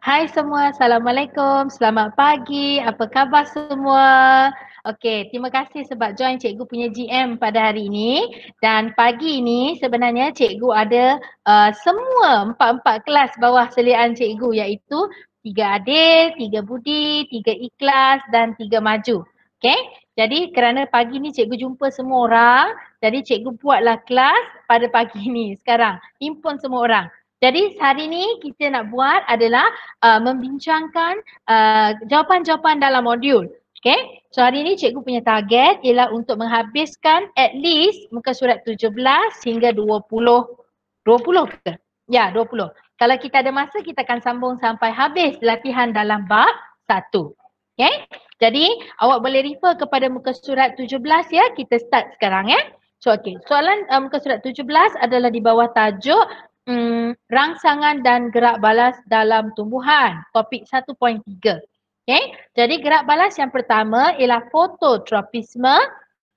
Hai semua, Assalamualaikum, selamat pagi, apa khabar semua? Okey, terima kasih sebab join cikgu punya GM pada hari ini. Dan pagi ini sebenarnya cikgu ada semua empat-empat kelas bawah seliaan cikgu iaitu 3 adil, 3 budi, 3 ikhlas dan 3 maju. Okey, jadi kerana pagi ni cikgu jumpa semua orang, jadi cikgu buatlah kelas pada pagi ni sekarang. Himpun semua orang. Jadi hari ni kita nak buat adalah membincangkan jawapan-jawapan dalam modul. Okay, so hari ni cikgu punya target ialah untuk menghabiskan at least muka surat 17 hingga 20. 20 ke? Ya, 20. Kalau kita ada masa, kita akan sambung sampai habis latihan dalam bab 1. Okay, jadi awak boleh refer kepada muka surat 17 ya. Kita start sekarang ya. So okay, soalan muka surat 17 adalah di bawah tajuk rangsangan dan gerak balas dalam tumbuhan. Topik 1.3. Okay. Jadi gerak balas yang pertama ialah fototropisme.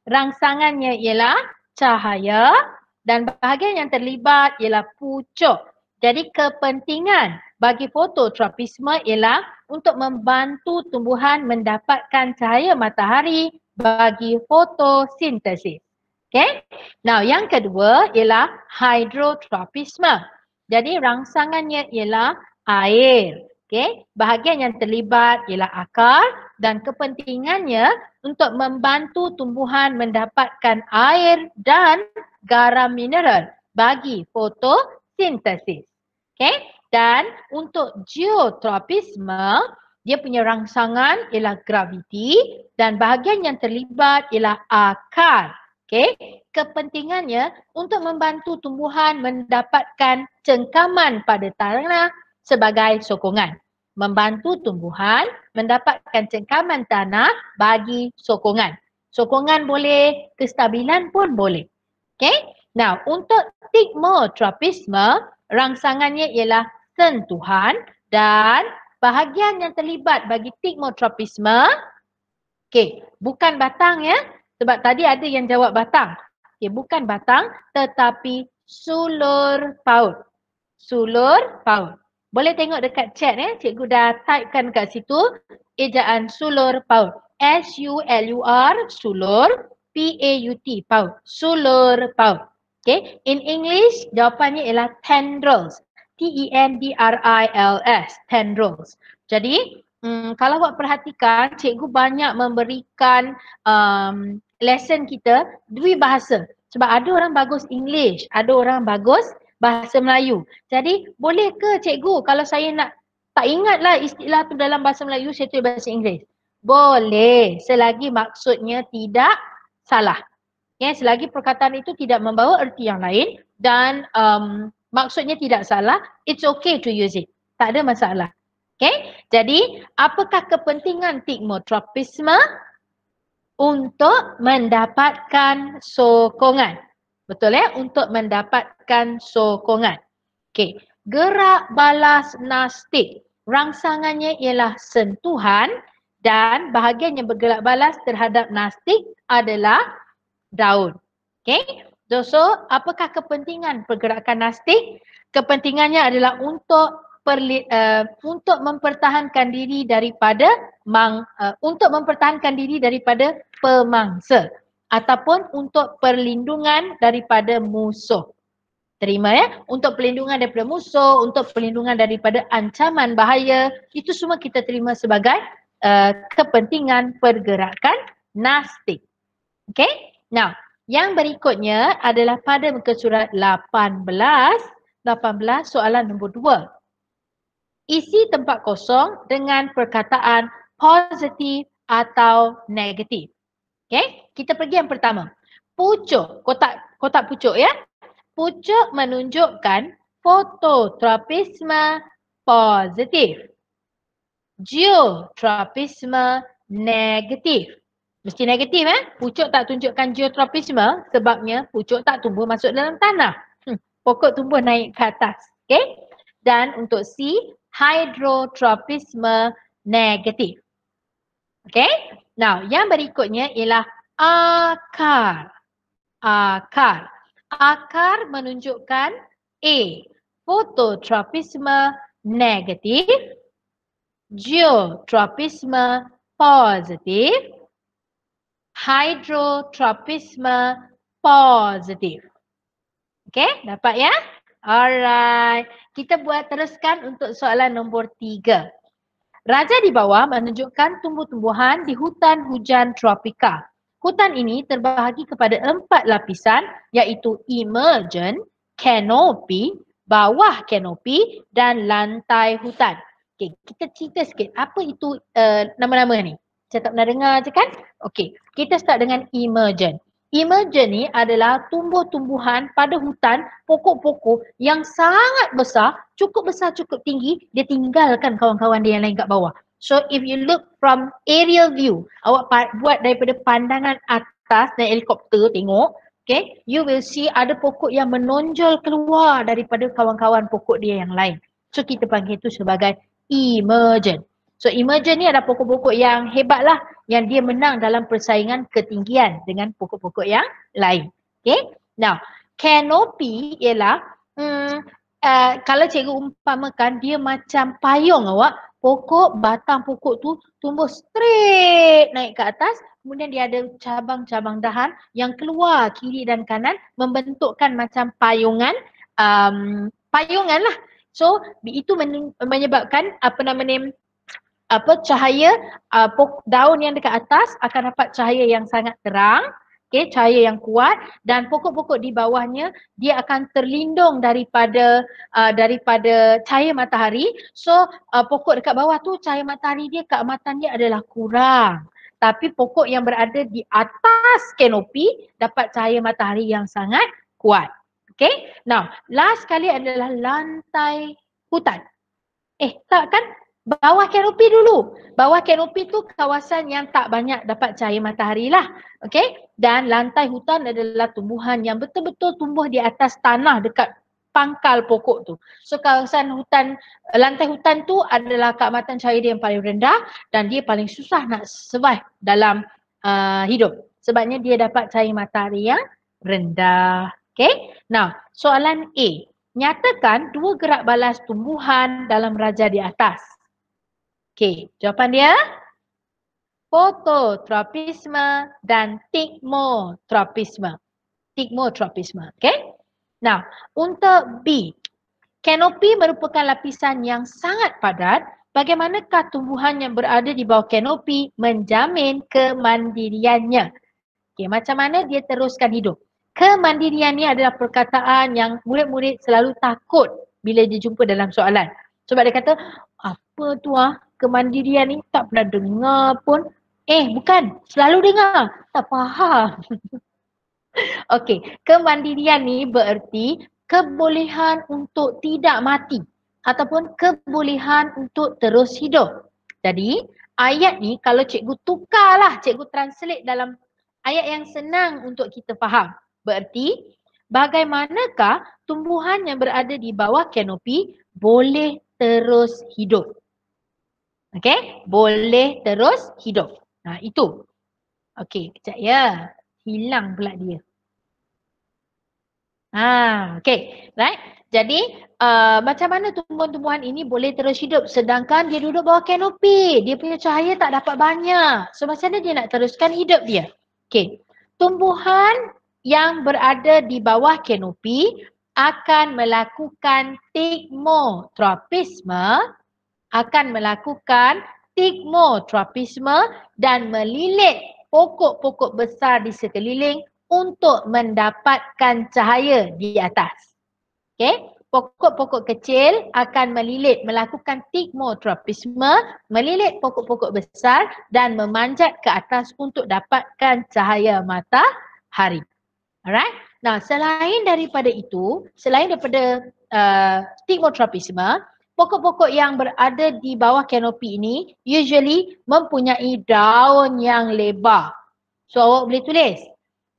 Rangsangannya ialah cahaya dan bahagian yang terlibat ialah pucuk. Jadi kepentingan bagi fototropisme ialah untuk membantu tumbuhan mendapatkan cahaya matahari bagi fotosintesis. Okay. Now yang kedua ialah hidrotropisme. Jadi rangsangannya ialah air. Okay. Bahagian yang terlibat ialah akar dan kepentingannya untuk membantu tumbuhan mendapatkan air dan garam mineral bagi fotosintesis. Okay. Dan untuk geotropisme, dia punya rangsangan ialah graviti dan bahagian yang terlibat ialah akar. Okay. Kepentingannya untuk membantu tumbuhan mendapatkan cengkaman pada tanah sebagai sokongan. Membantu tumbuhan mendapatkan cengkaman tanah bagi sokongan. Sokongan boleh, kestabilan pun boleh. Okay. Now, untuk stigmotropisme, rangsangannya ialah sentuhan dan bahagian yang terlibat bagi stigmotropisme, okay, bukan batang ya. Sebab tadi ada yang jawab batang. Okay, bukan batang tetapi sulur paut. Sulur paut. Boleh tengok dekat chat ya. Cikgu dah typekan kat situ ejaan sulur paut. S-U-L-U-R, sulur, P-A-U-T, paut. Sulur paut. Okay. In English, jawapannya ialah tendrils. T-E-N-D-R-I-L-S, tendrils. Jadi, kalau awak perhatikan, cikgu banyak memberikan lesson kita dua bahasa. Sebab ada orang bagus English, ada orang bagus bahasa Melayu. Jadi boleh ke cikgu kalau saya nak tak ingatlah istilah tu dalam bahasa Melayu, saya tulis bahasa Inggeris? Boleh, selagi maksudnya tidak salah. Ya, selagi perkataan itu tidak membawa erti yang lain dan maksudnya tidak salah, it's okay to use it. Tak ada masalah. Okay, jadi apakah kepentingan stigmotropisme? Untuk mendapatkan sokongan. Betul ya? Untuk mendapatkan sokongan. Okey, gerak balas nastik. Rangsangannya ialah sentuhan dan bahagian yang bergerak balas terhadap nastik adalah daun. Okey, so apakah kepentingan pergerakan nastik? Kepentingannya adalah untuk mempertahankan diri daripada pemangsa ataupun untuk perlindungan daripada musuh. Terima ya, untuk perlindungan daripada musuh, untuk perlindungan daripada ancaman bahaya, itu semua kita terima sebagai kepentingan pergerakan nastik. Okay, now yang berikutnya adalah pada muka surat 18 soalan nombor 2. Isi tempat kosong dengan perkataan positif atau negatif. Okay, kita pergi yang pertama. Pucuk, kotak pucuk ya. Pucuk menunjukkan fototropisme positif. Geotropisme negatif. Mesti negatif Pucuk tak tunjukkan geotropisme sebabnya pucuk tak tumbuh masuk dalam tanah. Pokok tumbuh naik ke atas. Okay. Dan untuk C, hidrotropisme negatif. Okay. Now, yang berikutnya ialah akar. Akar. Akar menunjukkan A, fototropisme negatif Geotropisme positif, hydrotropisme positif. Okay, dapat ya? Alright. Kita buat teruskan untuk soalan nombor 3. Raja di bawah menunjukkan tumbuh-tumbuhan di hutan hujan tropika. Hutan ini terbahagi kepada 4 lapisan iaitu emergent, canopy, bawah canopy dan lantai hutan. Okay, kita cerita sikit apa itu nama-nama ni. Saya tak pernah dengar je kan? Okay, kita start dengan emergent. Emergent ni adalah tumbuh-tumbuhan pada hutan, pokok-pokok yang sangat besar, cukup besar, cukup tinggi, dia tinggalkan kawan-kawan dia yang lain kat bawah. So if you look from aerial view, awak buat daripada pandangan atas naik helikopter tengok, okay, you will see ada pokok yang menonjol keluar daripada kawan-kawan pokok dia yang lain. So kita panggil itu sebagai emergent. So emergent ni adalah pokok-pokok yang hebat lah, yang dia menang dalam persaingan ketinggian dengan pokok-pokok yang lain. Okay, now canopy ialah kalau cikgu umpamakan dia macam payung awak, pokok, batang pokok tu tumbuh straight naik ke atas, kemudian dia ada cabang-cabang dahan yang keluar kiri dan kanan membentukkan macam payungan, payungan lah. So itu menyebabkan cahaya daun yang dekat atas akan dapat cahaya yang sangat terang, okay, cahaya yang kuat, dan pokok-pokok di bawahnya dia akan terlindung daripada cahaya matahari. So pokok dekat bawah tu cahaya matahari dia, keamatan dia adalah kurang. Tapi pokok yang berada di atas kanopi dapat cahaya matahari yang sangat kuat. Okay, now last kali adalah lantai hutan. Tak kan? Bawah kanopi dulu. Bawah kanopi tu kawasan yang tak banyak dapat cahaya matahari lah. Okay? Dan lantai hutan adalah tumbuhan yang betul-betul tumbuh di atas tanah dekat pangkal pokok tu. So kawasan hutan, lantai hutan tu adalah keamatan cahaya dia yang paling rendah dan dia paling susah nak survive dalam hidup. Sebabnya dia dapat cahaya matahari yang rendah. Okay? Now, soalan A. Nyatakan 2 gerak balas tumbuhan dalam raja di atas. Okey, jawapan dia fototropisme dan tigmotropisme. Tigmotropisme, okey? Now, untuk B, kanopi merupakan lapisan yang sangat padat. Bagaimanakah tumbuhan yang berada di bawah kanopi menjamin kemandiriannya? Okey, macam mana dia teruskan hidup? Kemandirian ni adalah perkataan yang murid-murid selalu takut bila dia jumpa dalam soalan. Sebab dia kata, apa tu kemandirian ni tak pernah dengar pun. Bukan, selalu dengar, tak faham. Okey, kemandirian ni bererti kebolehan untuk tidak mati ataupun kebolehan untuk terus hidup. Jadi, ayat ni kalau cikgu tukarlah, cikgu translate dalam ayat yang senang untuk kita faham. Bererti, bagaimanakah tumbuhan yang berada di bawah kanopi boleh terus hidup. Okey, boleh terus hidup. Itu. Okey, kejap ya. Hilang pula dia. Okey, right. Jadi, macam mana tumbuhan-tumbuhan ini boleh terus hidup sedangkan dia duduk bawah kanopi. Dia punya cahaya tak dapat banyak. So, macam mana dia nak teruskan hidup dia? Okey, tumbuhan yang berada di bawah kanopi akan melakukan tigmotropisme dan melilit pokok-pokok besar di sekeliling untuk mendapatkan cahaya di atas. Okey, pokok-pokok kecil akan melakukan tigmotropisme, melilit pokok-pokok besar dan memanjat ke atas untuk dapatkan cahaya matahari. Alright. Nah, selain daripada tigmotropisme, pokok-pokok yang berada di bawah kanopi ini usually mempunyai daun yang lebar. So awak boleh tulis,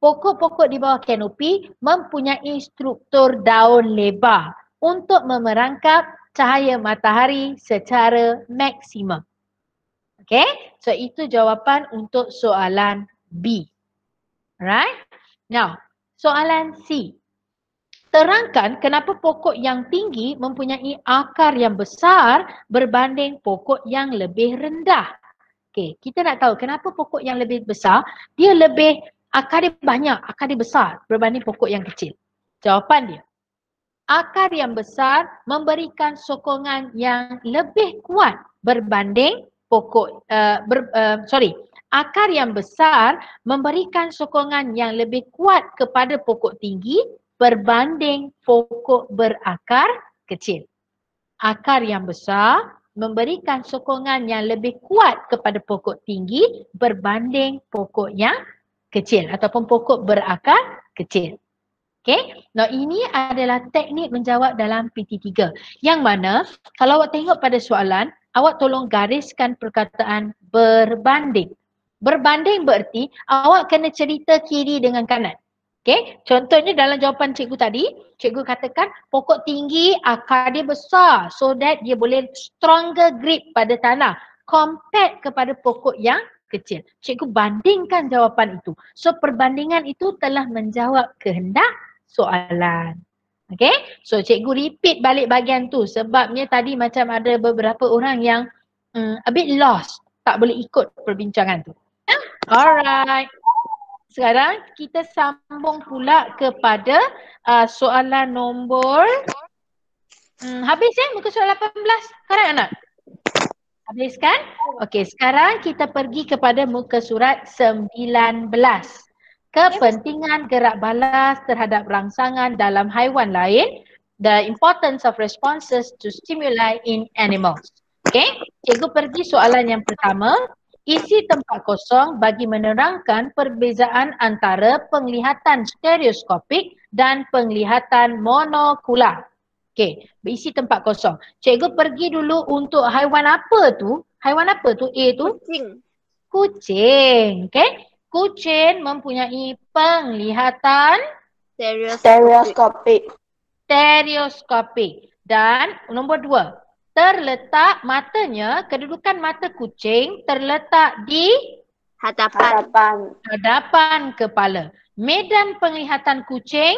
pokok-pokok di bawah kanopi mempunyai struktur daun lebar untuk memerangkap cahaya matahari secara maksimum. Okay, so itu jawapan untuk soalan B. Alright. Now, soalan C. Terangkan kenapa pokok yang tinggi mempunyai akar yang besar berbanding pokok yang lebih rendah. Okey, kita nak tahu kenapa pokok yang lebih besar, dia lebih, akar dia banyak, akar dia besar berbanding pokok yang kecil. Jawapan dia, akar yang besar memberikan sokongan yang lebih kuat berbanding pokok, akar yang besar memberikan sokongan yang lebih kuat kepada pokok tinggi berbanding pokok berakar kecil. Akar yang besar memberikan sokongan yang lebih kuat kepada pokok tinggi berbanding pokok yang kecil ataupun pokok berakar kecil. Okay, nah ini adalah teknik menjawab dalam PT3 yang mana kalau awak tengok pada soalan, awak tolong gariskan perkataan berbanding. Berbanding berarti awak kena cerita kiri dengan kanan. Okay, contohnya dalam jawapan cikgu tadi, cikgu katakan pokok tinggi akar dia besar so that dia boleh stronger grip pada tanah compared kepada pokok yang kecil. Cikgu bandingkan jawapan itu. So perbandingan itu telah menjawab kehendak soalan. Okay, so cikgu repeat balik bahagian tu sebabnya tadi macam ada beberapa orang yang a bit lost, tak boleh ikut perbincangan tu. Alright. Sekarang kita sambung pula kepada soalan nombor habis muka surat 18. Sekarang anak? Habis kan? Okey, sekarang kita pergi kepada muka surat 19. Kepentingan gerak balas terhadap rangsangan dalam haiwan lain, the importance of responses to stimuli in animals. Okey, cikgu pergi soalan yang pertama. Isi tempat kosong bagi menerangkan perbezaan antara penglihatan stereoskopik dan penglihatan monokular. Okey, berisi tempat kosong. Cikgu pergi dulu untuk haiwan apa tu? Haiwan apa tu? A tu? Kucing. Kucing. Okey. Kucing mempunyai penglihatan Stereoskopik. stereoskopik. Dan nombor 2, terletak matanya, kedudukan mata kucing terletak di hadapan kepala. Medan penglihatan kucing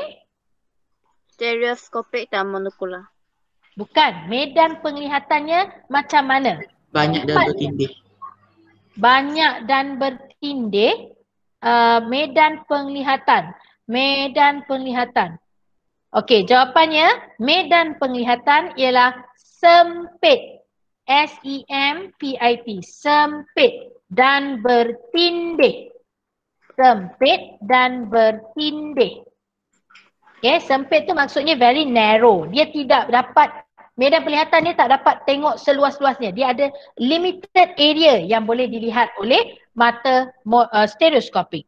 Stereoskopik dan monokular. bukan. Medan penglihatannya macam mana? Banyak dan bertindih. Banyak dan bertindih. Medan penglihatan. Medan penglihatan. Okey, jawapannya medan penglihatan ialah sempit. S-E-M-P-I-T. Sempit dan bertindih. Sempit dan bertindih. Okay, sempit tu maksudnya very narrow. Dia tidak dapat, medan penglihatan dia tak dapat tengok seluas-luasnya. Dia ada limited area yang boleh dilihat oleh mata stereoskopik.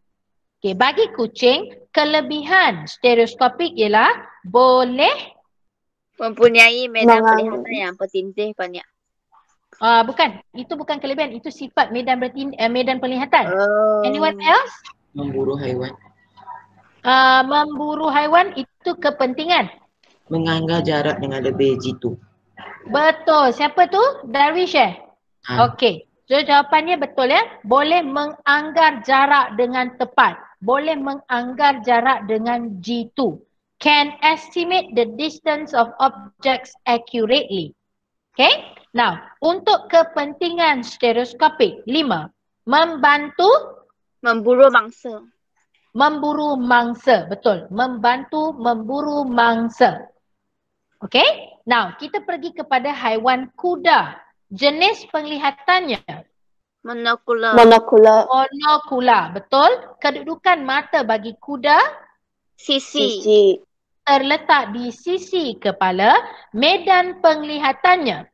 Okay, bagi kucing, kelebihan stereoskopik ialah boleh mempunyai medan penglihatan yang bertindih banyak. Bukan, itu bukan kelebihan, itu sifat medan medan penglihatan. Anyone else? Memburu haiwan. Memburu haiwan itu kepentingan. Menganggar jarak dengan lebih jitu. Betul. Siapa tu? Darwish Okey. So jawapannya betul ya. Boleh menganggar jarak dengan tepat. Boleh menganggar jarak dengan jitu. Can estimate the distance of objects accurately. Okay. Now, untuk kepentingan stereoskopik 5. Membantu memburu mangsa. Memburu mangsa, betul. Membantu memburu mangsa. Okay. Now, kita pergi kepada haiwan kuda. Jenis penglihatannya monokular. Monokular, betul. Kedudukan mata bagi kuda sisi. Terletak di sisi kepala. Medan penglihatannya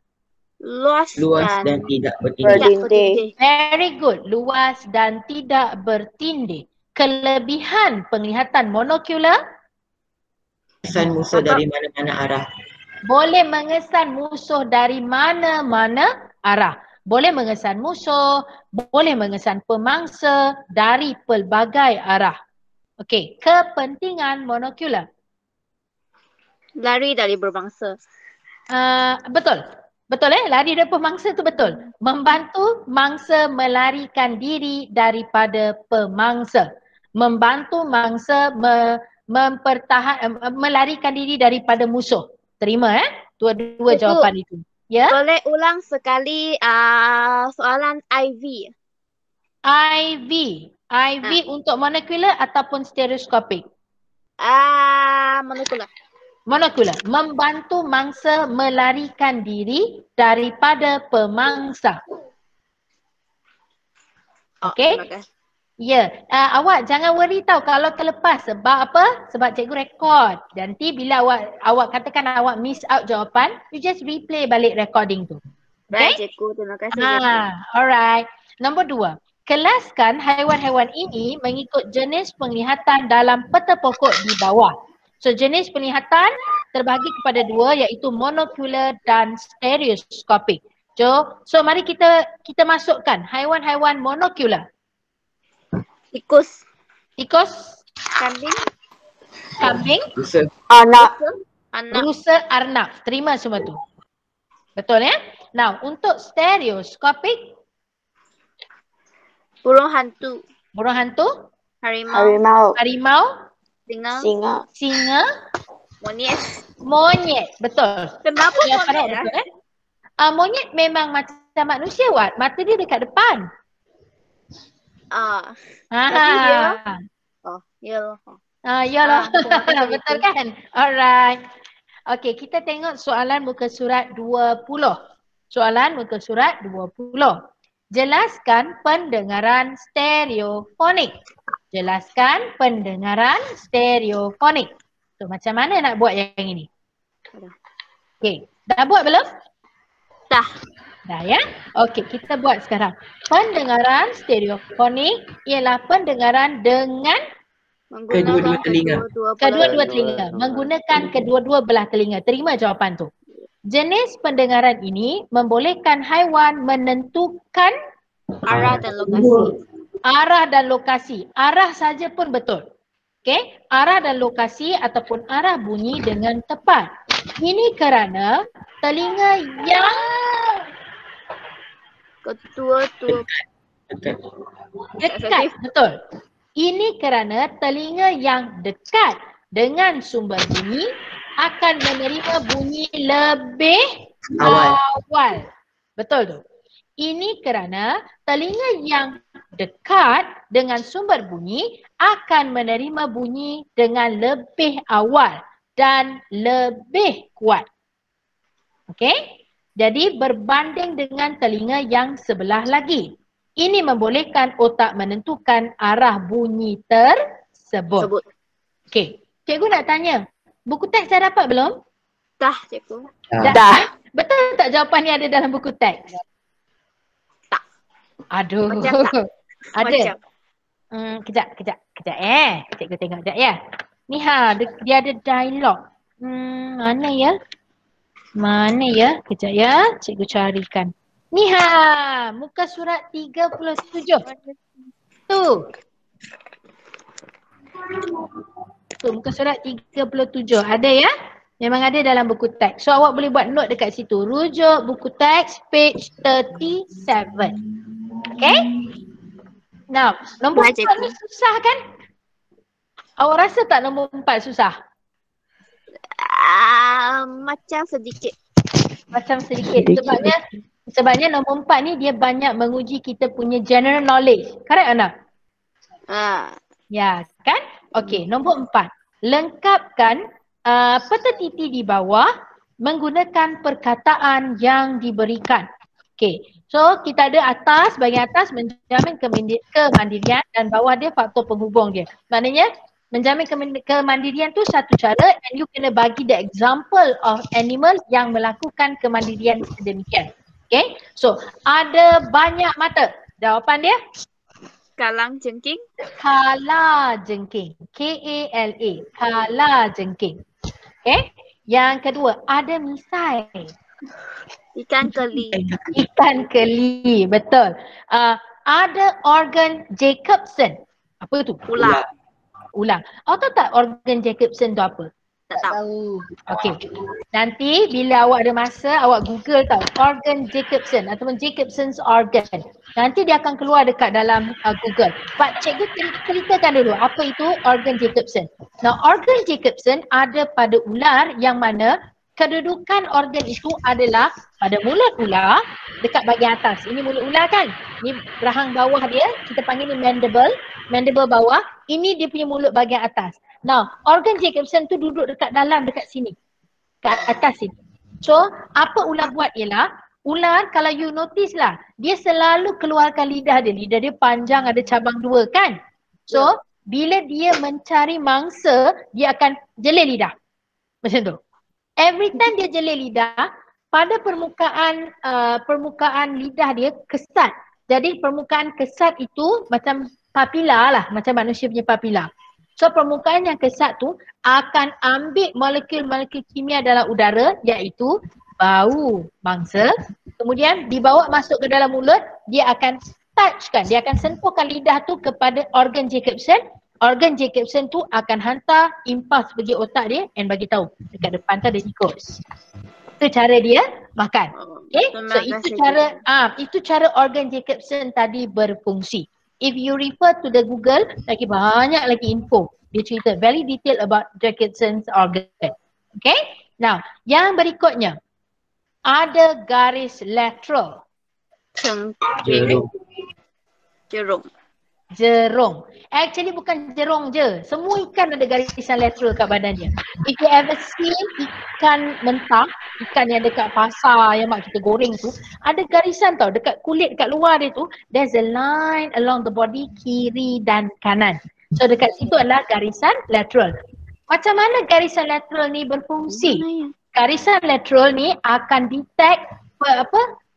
luas dan tidak bertindih. Very good. Luas dan tidak bertindih. Kelebihan penglihatan monokular, mengesan musuh dari mana-mana arah. Boleh mengesan musuh dari mana-mana arah. Boleh mengesan musuh, boleh mengesan pemangsa dari pelbagai arah. Okey, kepentingan monokular. Lari dari berbangsa. Betul. Betul lari dari pemangsa tu betul. Membantu mangsa melarikan diri daripada pemangsa. Membantu mangsa melarikan diri daripada musuh. Terima dua Cikgu, jawapan itu. Ya. boleh ulang sekali soalan IV. IV untuk monocular ataupun stereoskopik? Molekular. Monocular, membantu mangsa melarikan diri daripada pemangsa. Okey? Terima kasih. Ya, awak jangan worry tau kalau terlepas. Sebab apa? Sebab cikgu rekod. Nanti bila awak katakan awak miss out jawapan, you just replay balik recording tu. Baik, Okay? cikgu. Terima kasih, cikgu. Alright. Nombor 2. Kelaskan haiwan-haiwan ini mengikut jenis penglihatan dalam peta pokok di bawah. So, jenis penglihatan terbagi kepada 2 iaitu monocular dan stereoskopik. So mari kita masukkan haiwan-haiwan monocular. Tikus. Tikus, Kambing. Rusa. Anak. Anak. rusa, arnab. Terima semua tu. Betul ya? Now, untuk stereoskopik, Burung hantu. burung hantu, Harimau. Harimau. Singa. Singa. Monyet. monyet. Betul. Kenapa Jawapan monyet? awak betul monyet memang macam manusia mata dia dekat depan. Dia- Oh, ya. Yalah. terima kasih, Betul kan? Alright. Okey, kita tengok soalan muka surat 20. Soalan muka surat 20. Jelaskan pendengaran stereofonik. Jelaskan pendengaran stereofonik. So, macam mana nak buat yang ini? Okey, dah buat belum? Dah ya? Okey, kita buat sekarang. Pendengaran stereofonik ialah pendengaran dengan Kedua-dua telinga. kedua-dua telinga. Menggunakan kedua-dua belah telinga. Terima jawapan tu. Jenis pendengaran ini membolehkan haiwan menentukan Arah dan lokasi. arah dan lokasi. Arah saja pun betul. Okey, arah dan lokasi ataupun arah bunyi dengan tepat. Ini kerana telinga yang Kedua-dua. dekat. Betul. Ini kerana telinga yang dekat dengan sumber bunyi akan menerima bunyi lebih awal. Betul tu. Ini kerana telinga yang dekat dengan sumber bunyi akan menerima bunyi dengan lebih awal dan lebih kuat. Okey? Jadi berbanding dengan telinga yang sebelah lagi. Ini membolehkan otak menentukan arah bunyi tersebut. Sebut. Okey. Cikgu nak tanya, buku teks dah dapat belum? Dah, cikgu. Dah. Betul tak jawapan ni ada dalam buku teks? Tak. Aduh. Macam tak. Ada. Macam. Kejap. Cikgu tengok sekejap ya. Ni dia ada dialog. Mana ya? Kejap ya. Cikgu carikan. Ni muka surat 37. Tu, muka surat 37. Ada ya? Memang ada dalam buku teks. So awak boleh buat note dekat situ. Rujuk buku teks page 37. Okay? Now, nombor 4 ni susah kan? Awak rasa tak nombor 4 susah? Macam sedikit. Macam sedikit. Sebabnya nombor 4 ni dia banyak menguji kita punya general knowledge. Correct Ana? Ya, kan? Okey, nombor 4. Lengkapkan peta titi di bawah menggunakan perkataan yang diberikan. Okey, so kita ada bahagian atas menjamin kemandirian dan bawah dia faktor penghubung dia. Maknanya menjamin kemandirian tu satu cara and you kena bagi the example of animal yang melakukan kemandirian sedemikian. Okay, so ada banyak mata. Jawapan dia? Kalajengking. Kalajengking. K-A-L-A. Kalajengking. Okay. Yang kedua, ada misai. Ikan keli. Ikan keli. Betul. Ada organ Jacobson. Apa tu? Ular. Awak tahu tak organ Jacobson tu apa? Tak tahu. Okey. Nanti bila awak ada masa, awak Google tau organ Jacobson ataupun Jacobson's organ. Nanti dia akan keluar dekat dalam Google. But cikgu ceritakan dulu apa itu organ Jacobson. Now organ Jacobson ada pada ular yang mana kedudukan organ itu adalah pada mulut ular dekat bahagian atas. Ini mulut ular kan? Ini rahang bawah dia, kita panggil ni mandible. Mandible bawah, ini dia punya mulut bahagian atas. Now, organ Jacobson tu duduk dekat dalam, dekat sini. Kat atas sini. So, apa ular buat ialah, ular kalau you notice lah, dia selalu keluarkan lidah dia. Lidah dia panjang, ada cabang dua kan? So, bila dia mencari mangsa, dia akan jelir lidah. Macam tu. Every time dia jelir lidah, pada permukaan lidah dia kesat. Jadi permukaan kesat itu macam papila lah, macam manusia punya papila. So permukaan yang kesat tu akan ambil molekul-molekul kimia dalam udara iaitu bau mangsa. Kemudian dibawa masuk ke dalam mulut, dia akan touchkan, dia akan sentuhkan lidah tu kepada organ Jacobson. Organ Jacobson tu akan hantar impuls pergi otak dia and bagi tahu dekat depan tu ada tikus. Itu cara dia makan. Okay, so itu cara organ Jacobson tadi berfungsi. If you refer to the Google, lagi banyak lagi info. Dia cerita very detail about Jacobson's organ. Okay, now yang berikutnya ada garis lateral. Jerung. Jerung. Actually bukan jerung je. Semua ikan ada garisan lateral kat badan dia. If you ever seen ikan mentah, ikan yang dekat pasar yang mak kita goreng tu, ada garisan tau dekat kulit dekat luar dia tu, there's a line along the body kiri dan kanan. So dekat situ adalah garisan lateral. Macam mana garisan lateral ni berfungsi? Garisan lateral ni akan detect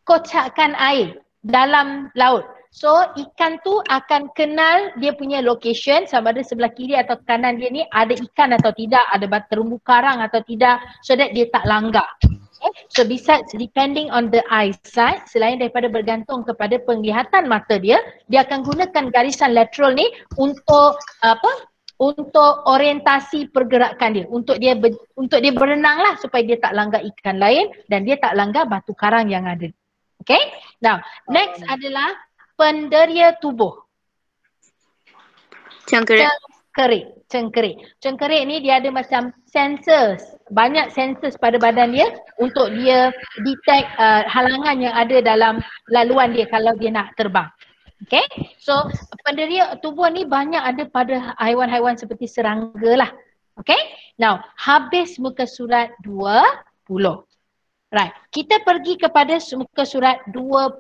kocakan air dalam laut. So ikan tu akan kenal dia punya location sama ada sebelah kiri atau kanan dia ni ada ikan atau tidak, ada terumbu karang atau tidak, so that dia tak langgar. Okay. So besides depending on the eyesight, selain daripada bergantung kepada penglihatan mata dia, dia akan gunakan garisan lateral ni untuk untuk orientasi pergerakan dia, untuk dia berenang lah supaya dia tak langgar ikan lain dan dia tak langgar batu karang yang ada. Okay. Now next adalah penderia tubuh. Cengkerik. Cengkerik ni dia ada macam sensors, banyak sensors pada badan dia untuk dia detect halangan yang ada dalam laluan dia kalau dia nak terbang. Okay, so penderia tubuh ni banyak ada pada haiwan-haiwan seperti serangga lah. Okay, now habis muka surat 20. Right, kita pergi kepada muka surat 21.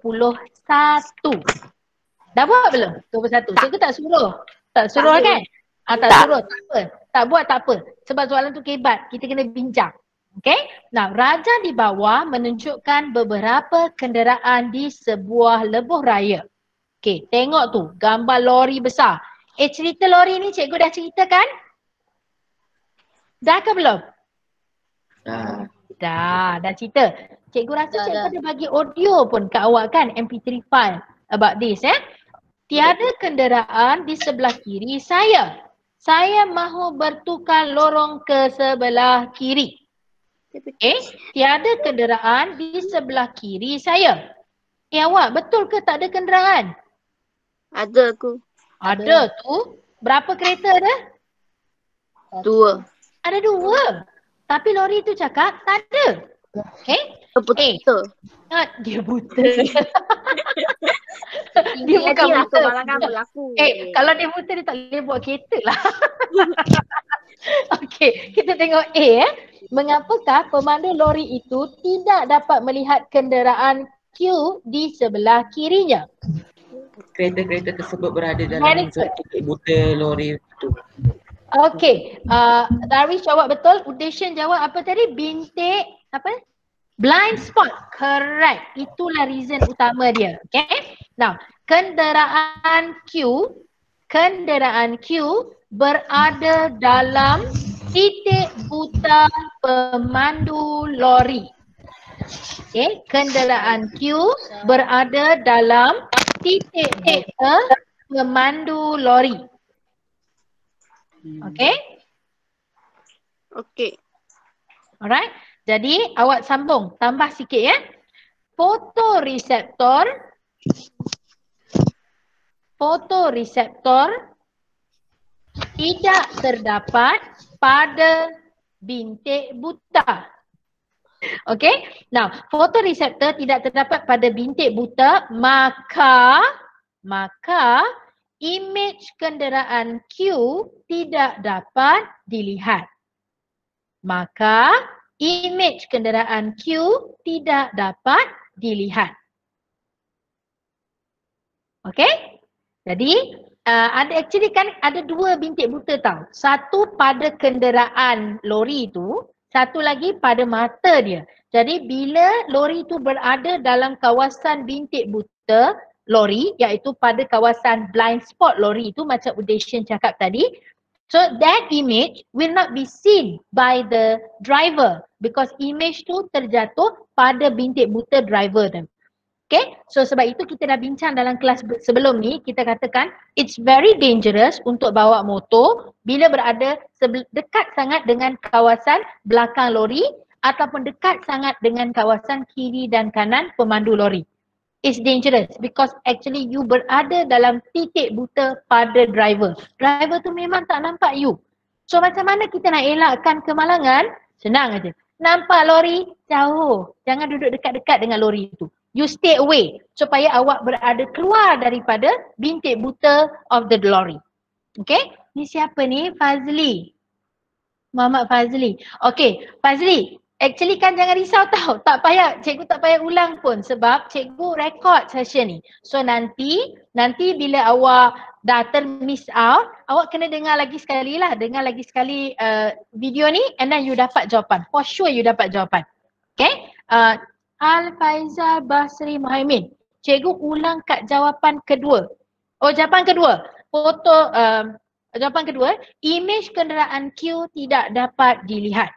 Dah buat belum? 21. Cikgu tak suruh. Tak suruh kan? Tak suruh. Tak apa. Tak buat tak apa. Sebab soalan tu kebat. Kita kena bincang. Okay? Nah, raja di bawah menunjukkan beberapa kenderaan di sebuah lebuh raya. Okay, tengok tu. Gambar lori besar. Cerita lori ni cikgu dah ceritakan? Dah ke belum? Dah cerita. Cikgu rasa cikgu ada bagi audio pun kat awak kan, MP3 file about this Tiada kenderaan di sebelah kiri saya. Saya mahu bertukar lorong ke sebelah kiri. Tiada kenderaan di sebelah kiri saya. Awak betul ke tak ada kenderaan? Ada aku. Ada tu. Berapa kereta ada? 2. Ada 2. Tapi lori tu cakap tak ada. Okay? Dia buta. Dia bukan buta. Kalau dia buta dia tak boleh buat kereta lah. Okay, kita tengok A. Mengapakah pemandu lori itu tidak dapat melihat kenderaan Q di sebelah kirinya? Kereta-kereta tersebut berada dalam titik buta lori itu. Okay, Darwish jawab betul. Udeshan jawab apa tadi? Bintik apa? Blind spot. Correct. Itulah reason utama dia. Okay. Now, kenderaan Q berada dalam titik buta pemandu lori. Okay. Kenderaan Q berada dalam titik buta pemandu lori. Okay. Okay. Alright. Jadi awak sambung, tambah sikit ya. Fotoreseptor tidak terdapat pada bintik buta. Okay. Now, fotoreseptor tidak terdapat pada bintik buta, maka imej kenderaan Q tidak dapat dilihat. Maka imej kenderaan Q tidak dapat dilihat. Okay? Jadi actually kan ada dua bintik buta tau. Satu pada kenderaan lori tu, satu lagi pada mata dia. Jadi bila lori tu berada dalam kawasan bintik buta lori, iaitu pada kawasan blind spot lori tu macam Udeshan cakap tadi, so that image will not be seen by the driver because image tu terjatuh pada bintik buta driver tu. Okay, so sebab itu kita dah bincang dalam kelas sebelum ni, kita katakan it's very dangerous untuk bawa motor bila berada dekat sangat dengan kawasan belakang lori ataupun dekat sangat dengan kawasan kiri dan kanan pemandu lori. It's dangerous because actually you berada dalam titik buta pada driver. Driver tu memang tak nampak you. So macam mana kita nak elakkan kemalangan? Senang aja. Nampak lori, jauh. Jangan duduk dekat-dekat dengan lori itu. You stay away supaya awak berada keluar daripada bintik buta of the lorry. Okay, ni siapa ni? Fazli. Muhammad Fazli. Okay, Fazli. Actually kan jangan risau tau. Tak payah, cikgu tak payah ulang pun sebab cikgu record session ni. So nanti bila awak dah termiss out, awak kena dengar lagi sekali lah. Dengar lagi sekali video ni and then you dapat jawapan. For sure you dapat jawapan. Okay. Al-Faizal Basri Muhaimin. Cikgu ulang kat jawapan kedua. Oh, jawapan kedua. Jawapan kedua, imej kenderaan Q tidak dapat dilihat.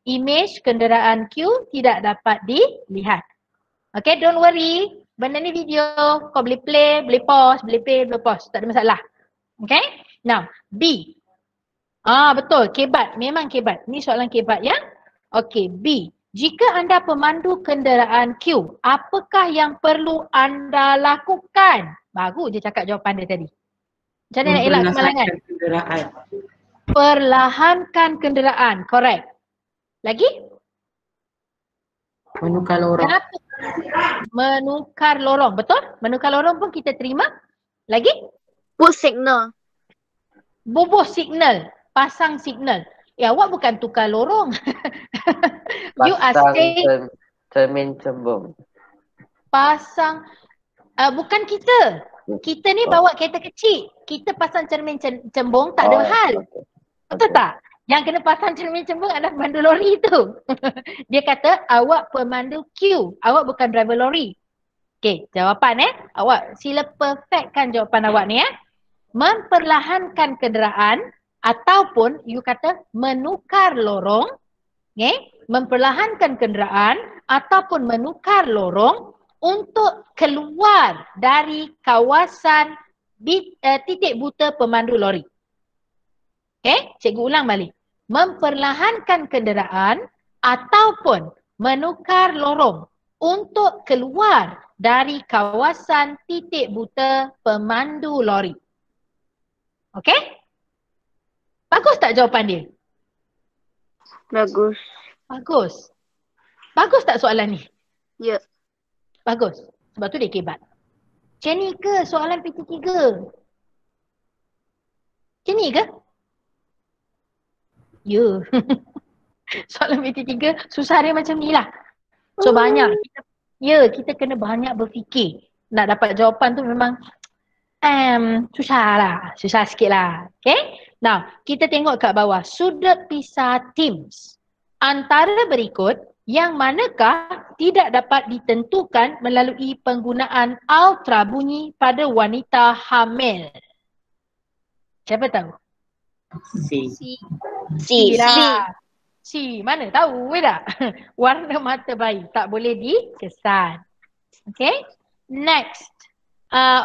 Imej kenderaan Q tidak dapat dilihat. Okay, don't worry. Benda ni video. Kau boleh play, boleh pause, boleh play, boleh pause. Tak ada masalah. Okay. Now, B. Betul. Kebat. Memang kebat. Ni soalan kebat ya. Okay, B. Jika anda pemandu kenderaan Q, apakah yang perlu anda lakukan? Bagus je cakap jawapan dia tadi. Macam mana nak elak kemalangan? Perlahankan kenderaan. Correct. Lagi? Menukar lorong. Kenapa? Menukar lorong. Betul? Menukar lorong pun kita terima. Lagi? Push signal. Bubuh signal. Pasang signal. Ya, awak bukan tukar lorong. You are saying cermin cembung. Pasang bukan kita. Kita ni bawa kereta kecil. Kita pasang cermin cembung tak ada hal. Betul tak? Yang kena pasang cermin cembung adalah pemandu lori tu. Dia kata awak pemandu Q. Awak bukan driver lori. Okey, jawapan awak sila perfectkan jawapan awak ni Memperlahankan kenderaan ataupun you kata menukar lorong. Okay? Memperlahankan kenderaan ataupun menukar lorong untuk keluar dari kawasan titik buta pemandu lori. Okay, cikgu ulang balik. Memperlahankan kenderaan ataupun menukar lorong untuk keluar dari kawasan titik buta pemandu lori. Okay? Bagus tak jawapan dia? Bagus. Bagus. Bagus tak soalan ni? Ya. Bagus. Sebab tu dia kebat. Macam ni ke soalan PT3? Macam ni ke? Ya. Soalan PT3 susah dia macam ni lah. So banyak. Kita kena banyak berfikir. Nak dapat jawapan tu memang susah lah. Susah sikit lah. Okay? Now, kita tengok kat bawah. Sudut pisah Teams. Antara berikut, yang manakah tidak dapat ditentukan melalui penggunaan ultra bunyi pada wanita hamil? Siapa tahu? C. Mana tahu tak? Warna mata bayi. Tak boleh dikesan. Okay? Next.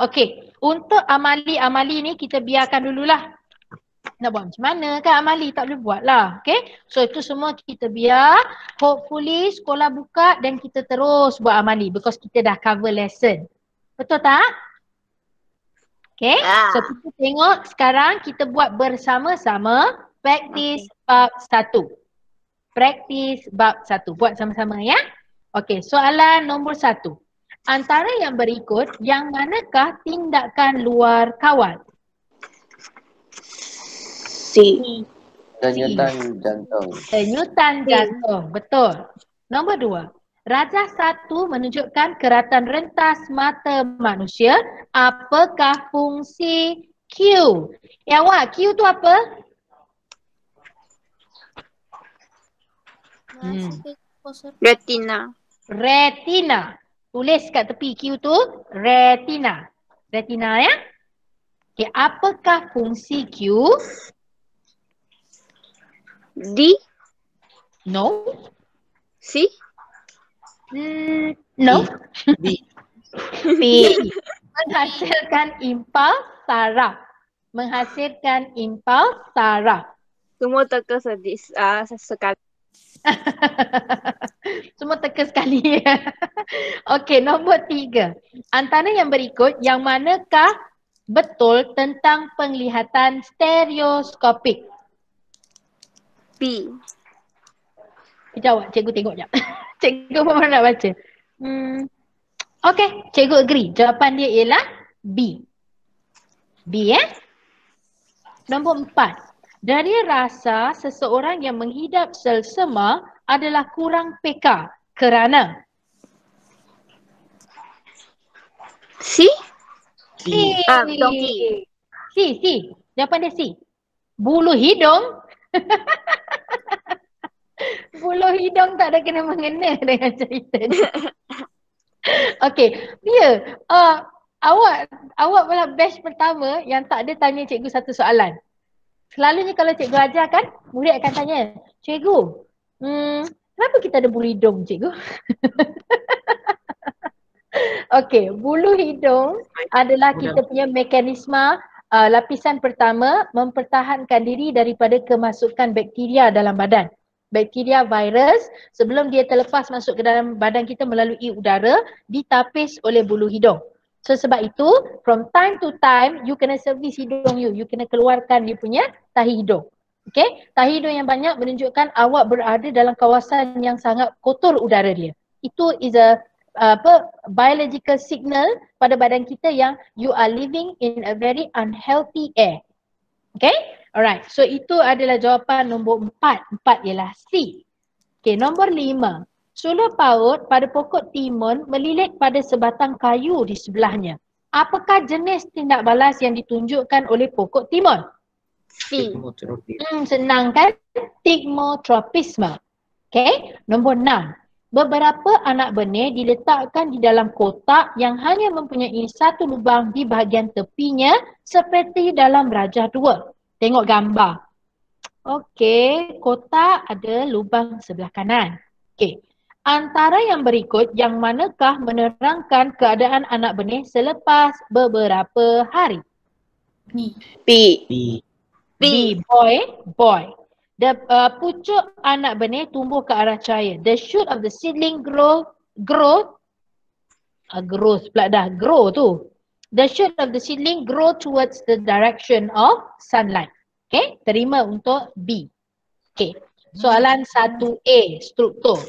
Okay. Untuk amali-amali ni kita biarkan dululah. Nak buat macam mana kan amali, tak boleh buat lah. Okay. So itu semua kita biar hopefully sekolah buka dan kita terus buat amali because kita dah cover lesson. Betul tak? Okay. So kita tengok sekarang kita buat bersama-sama practice bab 1. Practice bab 1. Buat sama-sama ya. Okay. Soalan nombor 1. Antara yang berikut, yang manakah tindakan luar kawal? C. Denyutan jantung. Denyutan jantung. Betul. Nombor 2. Rajah 1 menunjukkan keratan rentas mata manusia. Apakah fungsi Q? Ya Wak, Q tu apa? Retina. Retina. Tulis kat tepi Q tu retina. Retina ya. Okay, apakah fungsi Q? D. No. C. No. B. B. Menghasilkan impuls saraf. Menghasilkan impuls saraf. Semua teka sekali. Semua teka sekali. Okey, nombor 3. Antara yang berikut, yang manakah betul tentang penglihatan stereoskopik? B. Jawab, cikgu tengok jap. Cikgu pun nak baca. Okey, cikgu agree. Jawapan dia ialah B. B Nombor 4. Dari rasa seseorang yang menghidap sel sema adalah kurang peka kerana C. C. Donkey. C. Jawapan dia C. Bulu hidung. Bulu hidung tak ada kena-mengena dengan cerita ni. Okey, dia awak pula batch pertama yang tak ada tanya cikgu satu soalan. Selalunya kalau cikgu ajar kan, murid akan tanya, cikgu, kenapa kita ada bulu hidung cikgu? Okey, bulu hidung adalah kita punya mekanisme lapisan pertama mempertahankan diri daripada kemasukan bakteria dalam badan. Bakteria, virus, sebelum dia terlepas masuk ke dalam badan kita melalui udara, ditapis oleh bulu hidung. So sebab itu, from time to time, you kena servis hidung you kena keluarkan dia punya tahi hidung. Okay, tahi hidung yang banyak menunjukkan awak berada dalam kawasan yang sangat kotor udara dia. Itu is a biological signal pada badan kita yang you are living in a very unhealthy air. Okay, alright. So itu adalah jawapan nombor 4. 4 ialah C. Okay, nombor 5. Suluh paut pada pokok timun melilit pada sebatang kayu di sebelahnya. Apakah jenis tindak balas yang ditunjukkan oleh pokok timun? C. Senang kan? Stigmotropisme. Okay. Nombor 6. Beberapa anak benih diletakkan di dalam kotak yang hanya mempunyai satu lubang di bahagian tepinya seperti dalam rajah 2. Tengok gambar. Okey, kotak ada lubang sebelah kanan. Okey. Antara yang berikut, yang manakah menerangkan keadaan anak benih selepas beberapa hari? B. B. Boy. The pucuk anak benih tumbuh ke arah cahaya. The shoot of the seedling grow tu. The shoot of the seedling grow towards the direction of sunlight. Okay, terima untuk B. Okay, soalan 1A, struktur.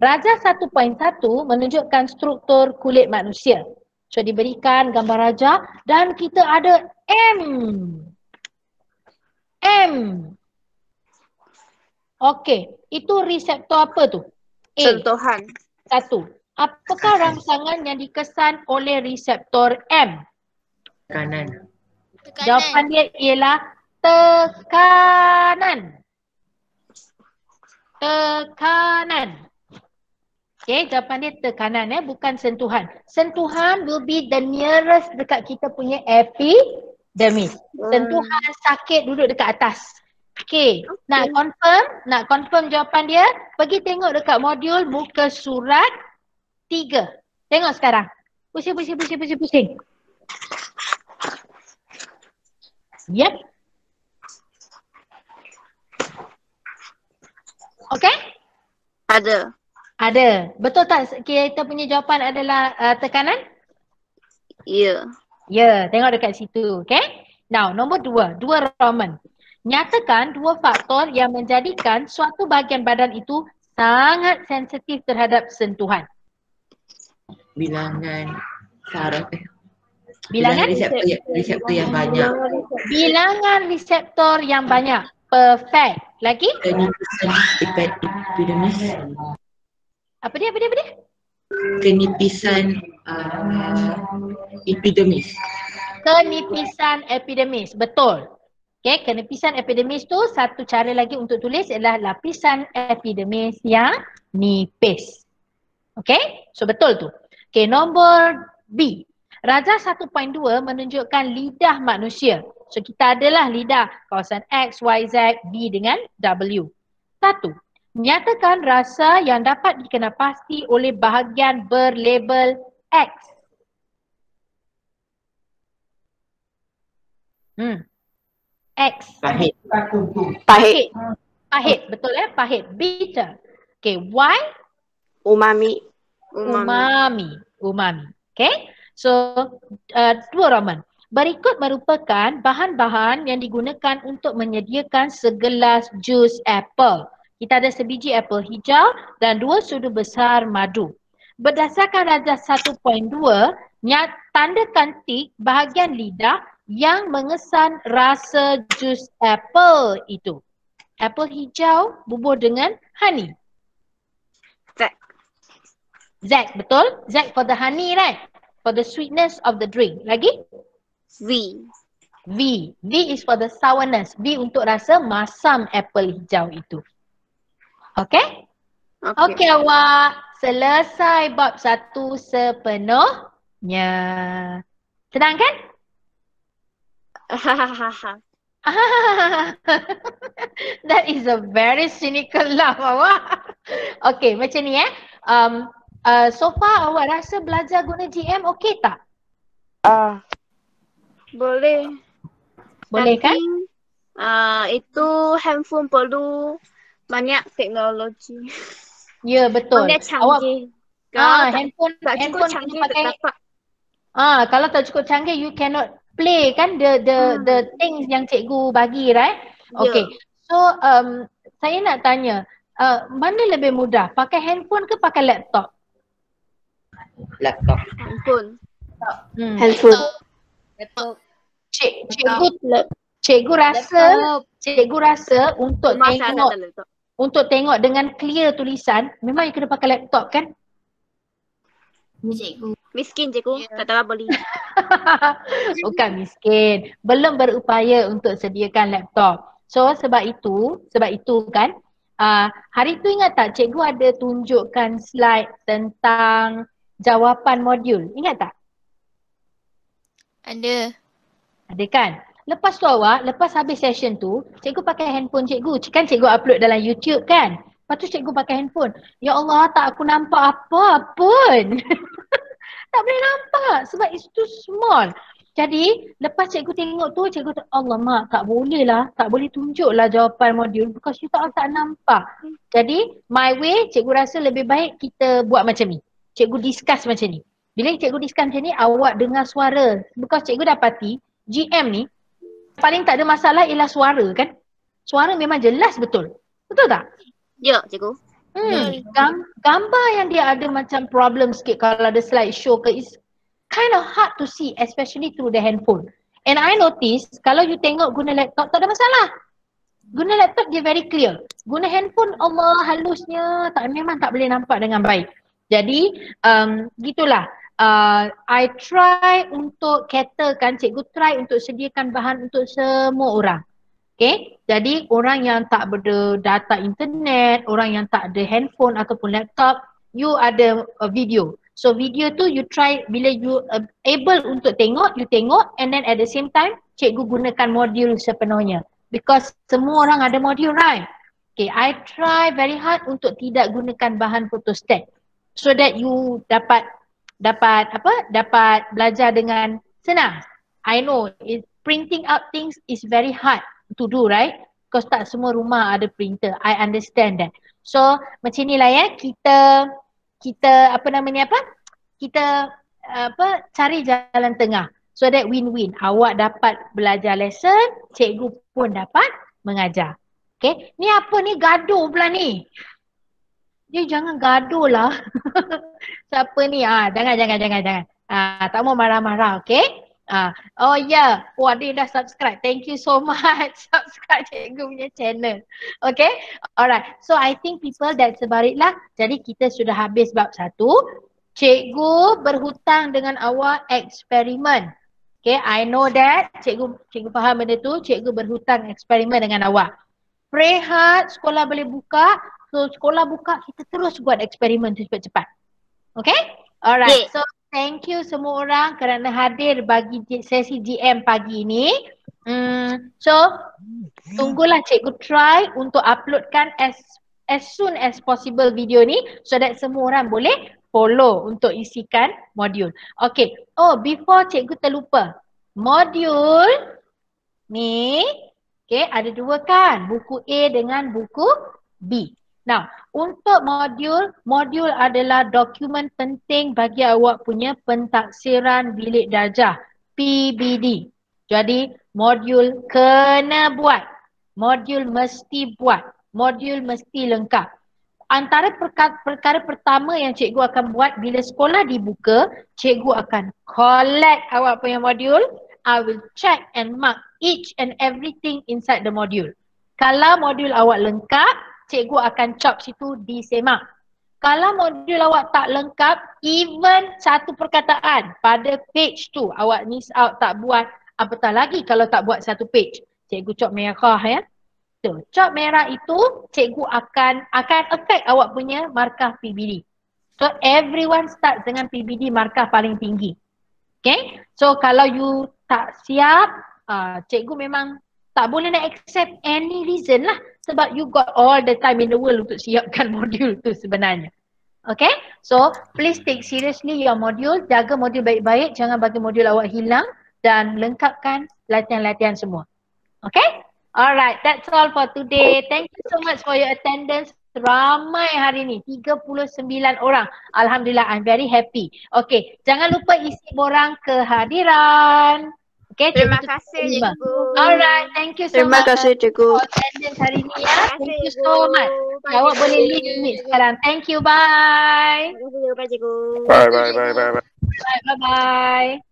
Rajah 1.1 menunjukkan struktur kulit manusia. So diberikan gambar rajah dan kita ada M. Okey, itu reseptor apa tu? A. Sentuhan. 1. Apakah rangsangan yang dikesan oleh reseptor M? Kanan. Jawapan dia ialah tekanan. Okay, jawapan dia tekanan bukan sentuhan. Sentuhan will be the nearest dekat kita punya epidermis. Sentuhan sakit duduk dekat atas. Okay, nak confirm jawapan dia, pergi tengok dekat modul muka surat 3. Tengok sekarang. Pusing. Yep. Okay? Ada. Ada. Betul tak kita punya jawapan adalah tekanan? Ya. Ya, tengok dekat situ. Okay? Now, nombor 2. 2 Roman. Nyatakan 2 faktor yang menjadikan suatu bahagian badan itu sangat sensitif terhadap sentuhan. Bilangan saraf Bilangan? reseptor yang banyak. Bilangan reseptor yang banyak. Perfect. Lagi? Kenipisan epidermis. Apa dia? Kenipisan epidermis. Kenipisan epidermis. Betul. Okay, kenipisan epidermis tu satu cara lagi untuk tulis adalah lapisan epidermis yang nipis. Okay, so betul tu. Okay, nombor B. Rajah 1.2 menunjukkan lidah manusia. So kita adalah lidah kawasan X, Y, Z, B dengan W. 1. Nyatakan rasa yang dapat dikenapasti oleh bahagian berlabel X. X. Pahit. Pahit. Betul pahit. Bitter. Okay, Y. Umami. Umami. Okay. So, 2 Roman. Berikut merupakan bahan-bahan yang digunakan untuk menyediakan segelas jus apple. Kita ada sebiji apple hijau dan 2 sudu besar madu. Berdasarkan rajah 1.2, tandakan tik bahagian lidah yang mengesan rasa jus apple itu. Apple hijau bubuh dengan honey. Z, betul? Z for the honey, right? For the sweetness of the drink. Lagi? V. V is for the sourness. V untuk rasa masam apple hijau itu. Okay? Okay awak. Selesai bab 1 sepenuhnya. Senang kan? That is a very cynical laugh awak. Okay, macam ni so far awak rasa belajar guna GM okey tak? Boleh. Boleh kan? Itu handphone perlu banyak teknologi. Ya, betul. Banyak canggih. Handphone cukup canggih pakai, tak dapat. kalau tak cukup canggih you cannot play kan the things yang cikgu bagi, right? Okay. So saya nak tanya, mana lebih mudah? Pakai handphone ke pakai laptop? Laptop. Handphone. Handphone. Cikgu rasa untuk Masa tengok ada laptop. untuk tengok dengan clear tulisan memang you kena pakai laptop kan? Miskin cikgu, tak tahu beli. Bukan miskin, belum berupaya untuk sediakan laptop. So sebab itu kan hari tu ingat tak cikgu ada tunjukkan slide tentang jawapan modul, ingat tak? Ada. Ada kan? Lepas tu awak, lepas habis session tu, cikgu pakai handphone cikgu. Kan cikgu upload dalam YouTube kan? Lepas tu cikgu pakai handphone. Ya Allah, tak aku nampak apa pun. Tak boleh nampak sebab it's too small. Jadi, lepas cikgu tengok tu, cikgu tu, Allah mak, tak boleh lah. Tak boleh tunjuk lah jawapan modul because you tak nampak. Jadi, my way, cikgu rasa lebih baik kita buat macam ni. Cikgu discuss macam ni. Bila cikgu discuss macam ni, awak dengar suara. Because cikgu dapati, GM ni, paling tak ada masalah ialah suara kan? Suara memang jelas betul. Betul tak? Ya, cikgu. Gambar yang dia ada macam problem sikit kalau ada slide show ke is kind of hard to see especially through the handphone. And I notice kalau you tengok guna laptop tak ada masalah. Guna laptop dia very clear. Guna handphone Allah halusnya memang tak boleh nampak dengan baik. Jadi gitulah. I try untuk caterkan, cikgu try untuk sediakan bahan untuk semua orang. Okay, jadi orang yang tak ada data internet, orang yang tak ada handphone ataupun laptop, you ada video. So video tu you try bila you able untuk tengok, you tengok and then at the same time cikgu gunakan modul sepenuhnya. Because semua orang ada modul, right? Okay, I try very hard untuk tidak gunakan bahan photostat so that you dapat belajar dengan senang. I know printing out things is very hard to do, right? Because tak semua rumah ada printer. I understand that. So macam inilah ya, kita apa namanya apa? Kita cari jalan tengah so that win-win. Awak dapat belajar lesson, cikgu pun dapat mengajar. Okay, ni apa ni, gaduh pula ni. Dia jangan gaduh lah. Siapa ni? Jangan. Tak mau marah-marah, okay? Oh ya, wah dia dah subscribe. Thank you so much. Subscribe cikgu punya channel. Okay, alright. So I think people that's about it lah. Jadi kita sudah habis bab 1. Cikgu berhutang dengan awak eksperimen. Okay, I know that. Cikgu faham benda tu. Cikgu berhutang eksperimen dengan awak. Pray hard, sekolah boleh buka. So sekolah buka, kita terus buat eksperimen tu cepat-cepat. Okay? Alright. So thank you semua orang kerana hadir bagi sesi GM pagi ini. So tunggulah cikgu try untuk uploadkan as soon as possible video ni so that semua orang boleh follow untuk isikan modul. Okay. Oh, before cikgu terlupa. Modul ni, okay, ada 2 kan? Buku A dengan buku B. Now, untuk modul adalah dokumen penting bagi awak punya pentaksiran bilik darjah, PBD. Jadi, modul kena buat. Modul mesti buat. Modul mesti lengkap. Antara perkara pertama yang cikgu akan buat bila sekolah dibuka, cikgu akan collect awak punya modul. I will check and mark each and everything inside the module. Kalau modul awak lengkap, cikgu akan chop situ disemak. Kalau modul awak tak lengkap, even satu perkataan pada page tu awak miss out tak buat, apatah lagi kalau tak buat satu page. Cikgu chop merah ya. So, chop merah itu cikgu akan affect awak punya markah PBD. So everyone start dengan PBD markah paling tinggi. Okay? So kalau you tak siap, cikgu memang tak boleh nak accept any reason lah. Sebab you got all the time in the world untuk siapkan modul tu sebenarnya. Okay? So please take seriously your module. Jaga modul baik-baik. Jangan bagi modul awak hilang. Dan lengkapkan latihan-latihan semua. Okay? Alright, that's all for today. Thank you so much for your attendance. Ramai hari ni, 39 orang. Alhamdulillah, I'm very happy. Okay, jangan lupa isi borang kehadiran. Okay, terima kasih cikgu. Alright, thank you so Terima much kasih cikgu. for attendance hari ni ya. Thank you so much. Awak boleh leave meet sekarang. Thank you, bye. Terima kasih cikgu. Bye. Bye.